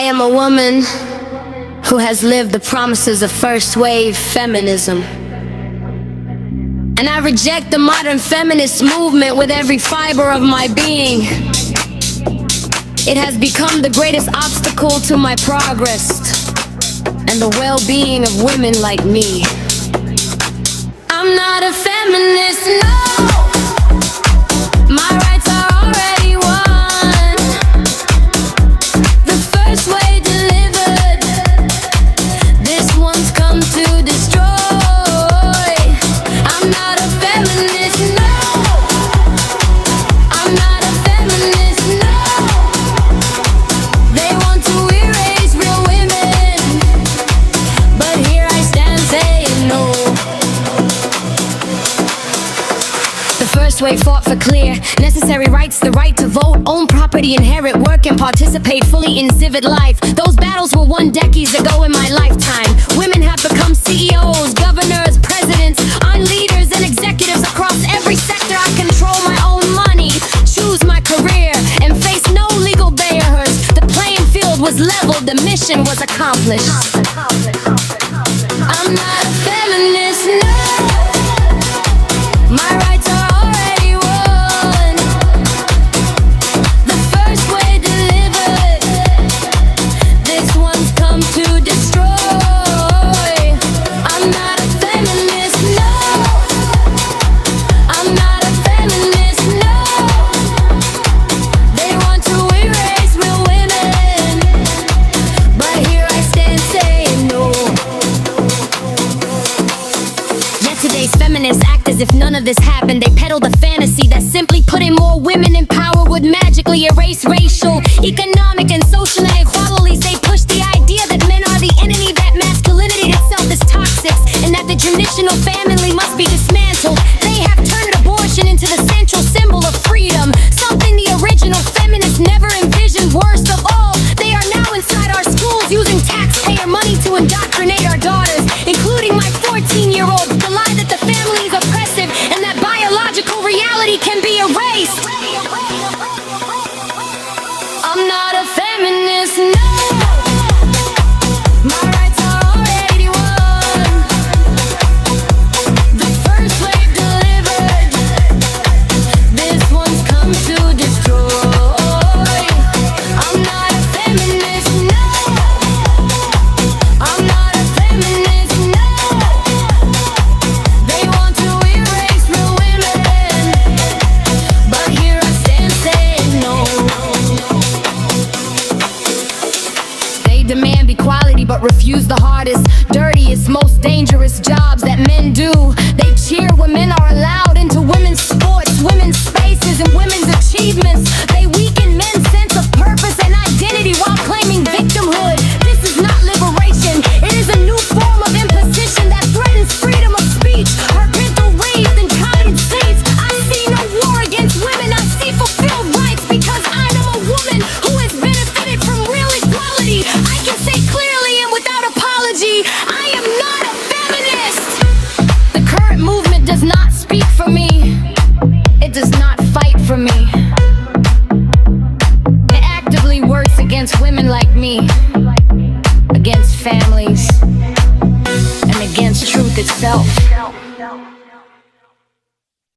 I am a woman who has lived the promises of first wave feminism. And I reject the modern feminist movement with every fiber of my being. It has become the greatest obstacle to my progress and the well-being of women like me. I'm not a feminist, no. My rights are already won. The first way delivered, this one's come to destroy. I'm not a feminist, no. I'm not a feminist, no. They want to erase real women, but here I stand saying no. The first wave fought for clear, necessary rights, the right to vote, own property, inherit work, and participate fully in civic life. Those battles were won decades ago in my lifetime. Women have become CEOs, governors, presidents, on leaders and executives across every sector. I control my own money, choose my career, and face no legal barriers. The playing field was leveled, the mission was accomplished. I'm not a feminist, no. My rights are already won. The first way delivered, this one's come to destroy. I'm not a feminist, no. I'm not a feminist, no. They want to erase real women, but here I stand saying no. Yet today's feminists act as if none of this happened. They peddle the fantasy that simply putting more women in power would magically erase racial, economic, and social inequalities. They push the idea that men are the enemy, that masculinity itself is toxic, and that the traditional family must be dismantled. They have turned abortion into the central symbol of freedom, something the original feminists never envisioned. Worst of all, they are now inside our schools using taxpayer money to indoctrinate our daughters, including my 14-year-old. The lie that the family is oppressive and that biological reality can be erased. I'm not a feminist, no. My rights are already won. The first wave delivered, this one's come to destroy. I'm not a feminist, no. I'm not a feminist, no. They want to erase real women, but here I stand saying no. They demand equality but refuse the hardest, dirtiest, most dangerous jobs that men do. They cheer when men are allowed into women's sports, women's spaces, and women's achievements. They weaken men's sense of purpose and identity while claiming victimhood. This is not liberation. It is a new form of imposition that threatens freedom of speech. Her parental raised in common states. I see no war against women. I see fulfilled rights because I am a woman who has benefited from real equality. I can say clearly and without apology, I am not a feminist. The current movement does not speak for me. It does not fight for me. It actively works against women like me, against families, and against truth itself.